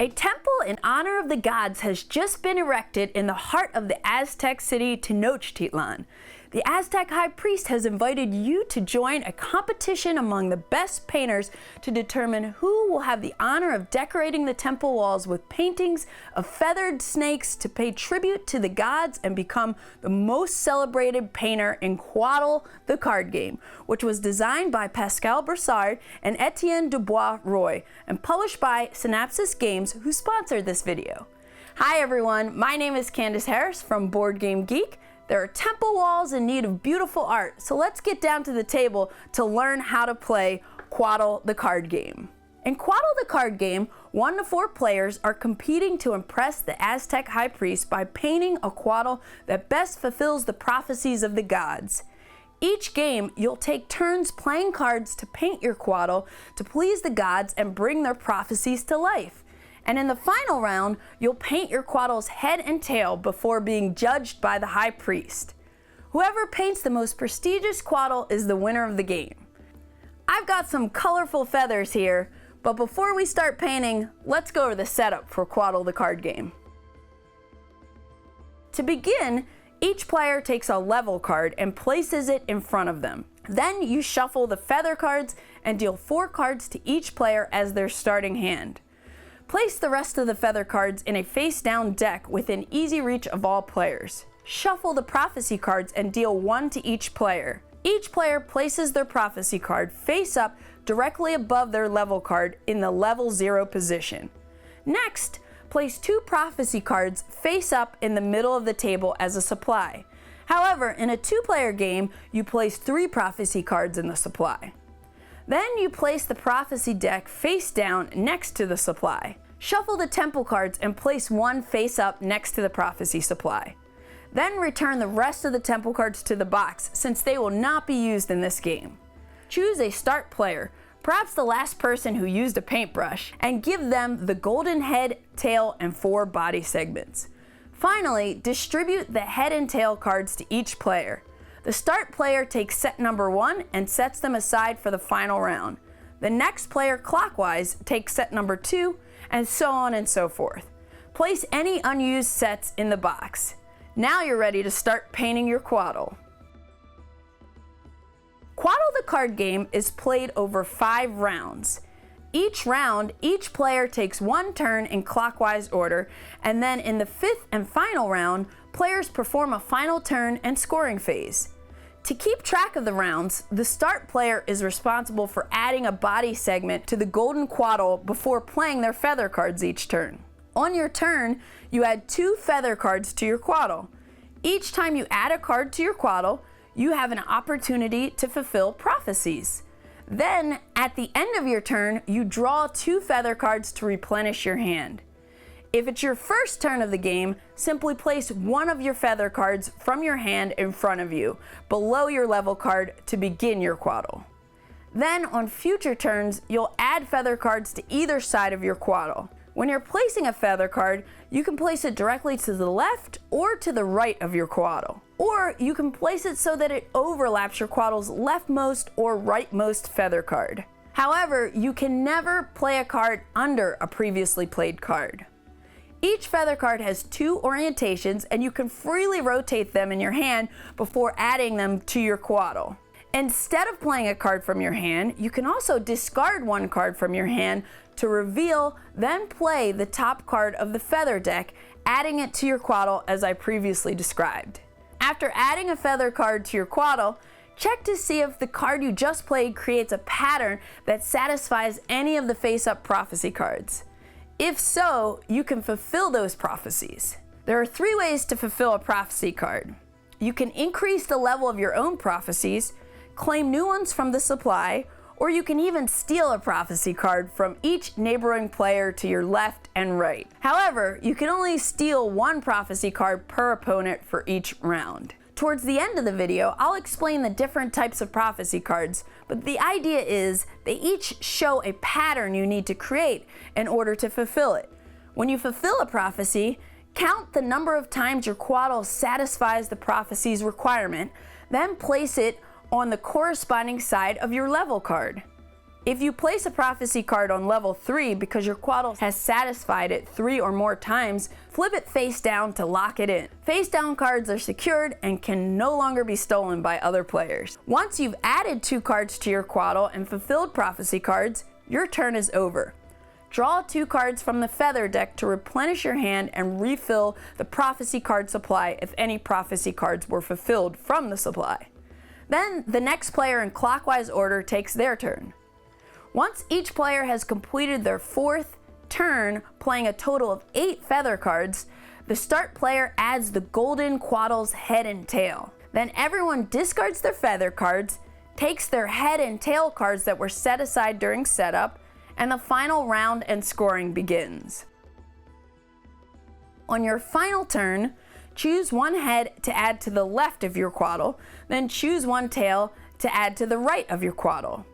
A temple in honor of the gods has just been erected in the heart of the Aztec city Tenochtitlan. The Aztec high priest has invited you to join a competition among the best painters to determine who will have the honor of decorating the temple walls with paintings of feathered snakes to pay tribute to the gods and become the most celebrated painter in Quaddle, the card game, which was designed by Pascal Broussard and Etienne Dubois-Roy and published by Synapsis Games, who sponsored this video. Hi everyone, my name is Candace Harris from Board Game Geek. There are temple walls in need of beautiful art, so let's get down to the table to learn how to play Quaddle the card game. In Quaddle the card game, 1 to 4 players are competing to impress the Aztec high priest by painting a Quaddle that best fulfills the prophecies of the gods. Each game, you'll take turns playing cards to paint your Quaddle to please the gods and bring their prophecies to life. And in the final round, you'll paint your Quaddle's head and tail before being judged by the high priest. Whoever paints the most prestigious Quaddle is the winner of the game. I've got some colorful feathers here, but before we start painting, let's go to the setup for Quaddle the card game. To begin, each player takes a level card and places it in front of them. Then you shuffle the feather cards and deal 4 cards to each player as their starting hand. Place the rest of the feather cards in a face-down deck within easy reach of all players. Shuffle the prophecy cards and deal 1 to each player. Each player places their prophecy card face up directly above their level card in the level 0 position. Next, place 2 prophecy cards face up in the middle of the table as a supply. However, in a 2-player game, you place 3 prophecy cards in the supply. Then you place the prophecy deck face down next to the supply. Shuffle the temple cards and place 1 face up next to the prophecy supply. Then return the rest of the temple cards to the box, since they will not be used in this game. Choose a start player, perhaps the last person who used a paintbrush, and give them the golden head, tail, and 4 body segments. Finally, distribute the head and tail cards to each player. The start player takes set number 1 and sets them aside for the final round. The next player clockwise takes set number 2, and so on and so forth. Place any unused sets in the box. Now you're ready to start painting your Quaddle. Quaddle the card game is played over 5 rounds. Each round, each player takes 1 turn in clockwise order, and then in the 5th and final round, players perform a final turn and scoring phase. To keep track of the rounds, the start player is responsible for adding a body segment to the golden Quaddle before playing their feather cards each turn. On your turn, you add 2 feather cards to your Quaddle. Each time you add a card to your Quaddle, you have an opportunity to fulfill prophecies. Then, at the end of your turn, you draw 2 feather cards to replenish your hand. If it's your first turn of the game, simply place 1 of your feather cards from your hand in front of you, below your level card, to begin your Quaddle. Then, on future turns, you'll add feather cards to either side of your Quaddle. When you're placing a feather card, you can place it directly to the left or to the right of your Quaddle. Or you can place it so that it overlaps your Quaddle's leftmost or rightmost feather card. However, you can never play a card under a previously played card. Each feather card has 2 orientations, and you can freely rotate them in your hand before adding them to your Quaddle. Instead of playing a card from your hand, you can also discard 1 card from your hand to reveal, then play the top card of the feather deck, adding it to your Quaddle as I previously described. After adding a feather card to your Quaddle, check to see if the card you just played creates a pattern that satisfies any of the face-up prophecy cards. If so, you can fulfill those prophecies. There are 3 ways to fulfill a prophecy card. You can increase the level of your own prophecies, claim new ones from the supply, or you can even steal a prophecy card from each neighboring player to your left and right. However, you can only steal 1 prophecy card per opponent for each round. Towards the end of the video, I'll explain the different types of prophecy cards, but the idea is they each show a pattern you need to create in order to fulfill it. When you fulfill a prophecy, count the number of times your Quaddle satisfies the prophecy's requirement, then place it on the corresponding side of your level card. If you place a prophecy card on level 3 because your Quaddle has satisfied it 3 or more times, flip it face down to lock it in. Face down cards are secured and can no longer be stolen by other players. Once you've added 2 cards to your Quaddle and fulfilled prophecy cards, your turn is over. Draw 2 cards from the feather deck to replenish your hand and refill the prophecy card supply if any prophecy cards were fulfilled from the supply. Then the next player in clockwise order takes their turn. Once each player has completed their 4th turn playing a total of 8 feather cards, the start player adds the golden Quaddle's head and tail. Then everyone discards their feather cards, takes their head and tail cards that were set aside during setup, and the final round and scoring begins. On your final turn, choose 1 head to add to the left of your Quaddle, then choose 1 tail to add to the right of your Quaddle.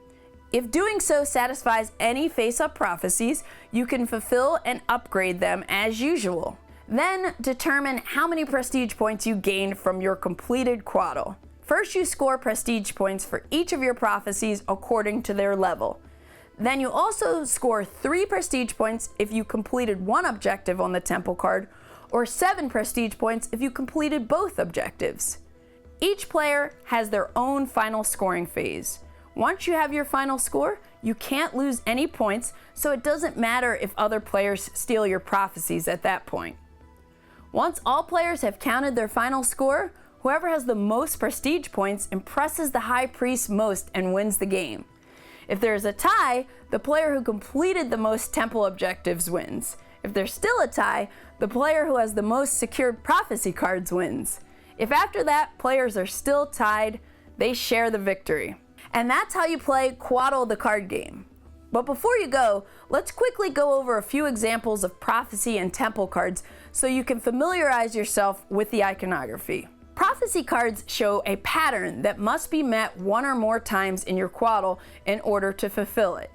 If doing so satisfies any face-up prophecies, you can fulfill and upgrade them as usual. Then determine how many prestige points you gained from your completed Quaddle. First, you score prestige points for each of your prophecies according to their level. Then you also score 3 prestige points if you completed 1 objective on the temple card, or 7 prestige points if you completed both objectives. Each player has their own final scoring phase. Once you have your final score, you can't lose any points, so it doesn't matter if other players steal your prophecies at that point. Once all players have counted their final score, whoever has the most prestige points impresses the High Priest most and wins the game. If there's a tie, the player who completed the most temple objectives wins. If there's still a tie, the player who has the most secured prophecy cards wins. If after that players are still tied, they share the victory. And that's how you play Quaddle the card game. But before you go, let's quickly go over a few examples of prophecy and temple cards so you can familiarize yourself with the iconography. Prophecy cards show a pattern that must be met 1 or more times in your Quaddle in order to fulfill it.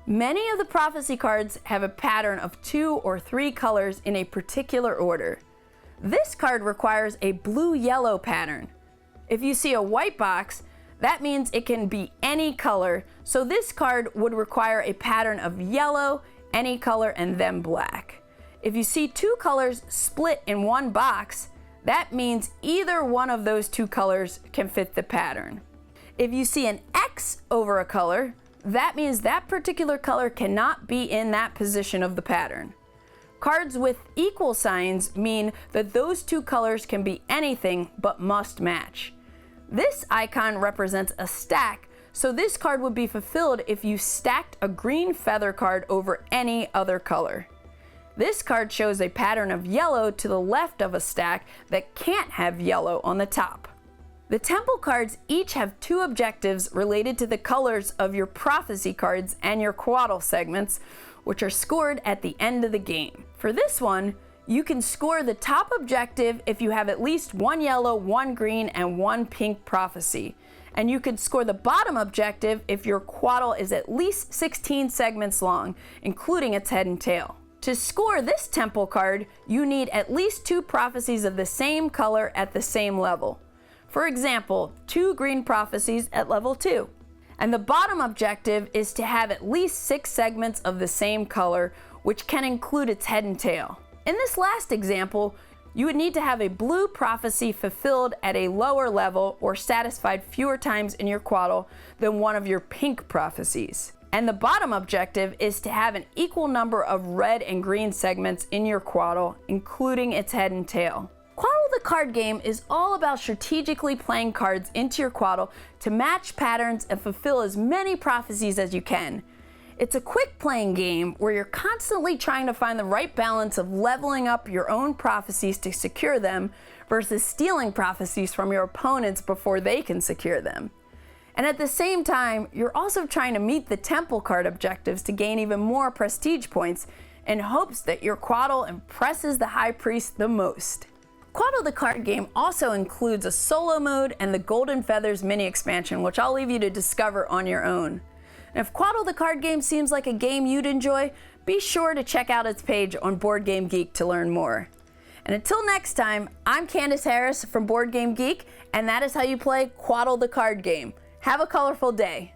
Many of the prophecy cards have a pattern of 2 or 3 colors in a particular order. This card requires a blue-yellow pattern. If you see a white box, that means it can be any color, so this card would require a pattern of yellow, any color, and then black. If you see 2 colors split in 1 box, that means either one of those 2 colors can fit the pattern. If you see an X over a color, that means that particular color cannot be in that position of the pattern. Cards with equal signs mean that those 2 colors can be anything but must match. This icon represents a stack, so this card would be fulfilled if you stacked a green feather card over any other color. This card shows a pattern of yellow to the left of a stack that can't have yellow on the top. The temple cards each have 2 objectives related to the colors of your prophecy cards and your Quaddle segments, which are scored at the end of the game. For this one, you can score the top objective if you have at least 1 yellow, 1 green, and 1 pink prophecy. And you can score the bottom objective if your Quaddle is at least 16 segments long, including its head and tail. To score this temple card, you need at least 2 prophecies of the same color at the same level. For example, 2 green prophecies at level 2. And the bottom objective is to have at least 6 segments of the same color, which can include its head and tail. In this last example, you would need to have a blue prophecy fulfilled at a lower level or satisfied fewer times in your Quaddle than one of your pink prophecies. And the bottom objective is to have an equal number of red and green segments in your Quaddle, including its head and tail. Quaddle the card game is all about strategically playing cards into your Quaddle to match patterns and fulfill as many prophecies as you can. It's a quick playing game where you're constantly trying to find the right balance of leveling up your own prophecies to secure them versus stealing prophecies from your opponents before they can secure them. And at the same time, you're also trying to meet the temple card objectives to gain even more prestige points in hopes that your Quaddle impresses the High Priest the most. Quaddle the card game also includes a solo mode and the Golden Feathers mini expansion, which I'll leave you to discover on your own. And if Quaddle the card game seems like a game you'd enjoy, be sure to check out its page on Board Game Geek to learn more. And until next time, I'm Candace Harris from Board Game Geek, and that is how you play Quaddle the card game. Have a colorful day.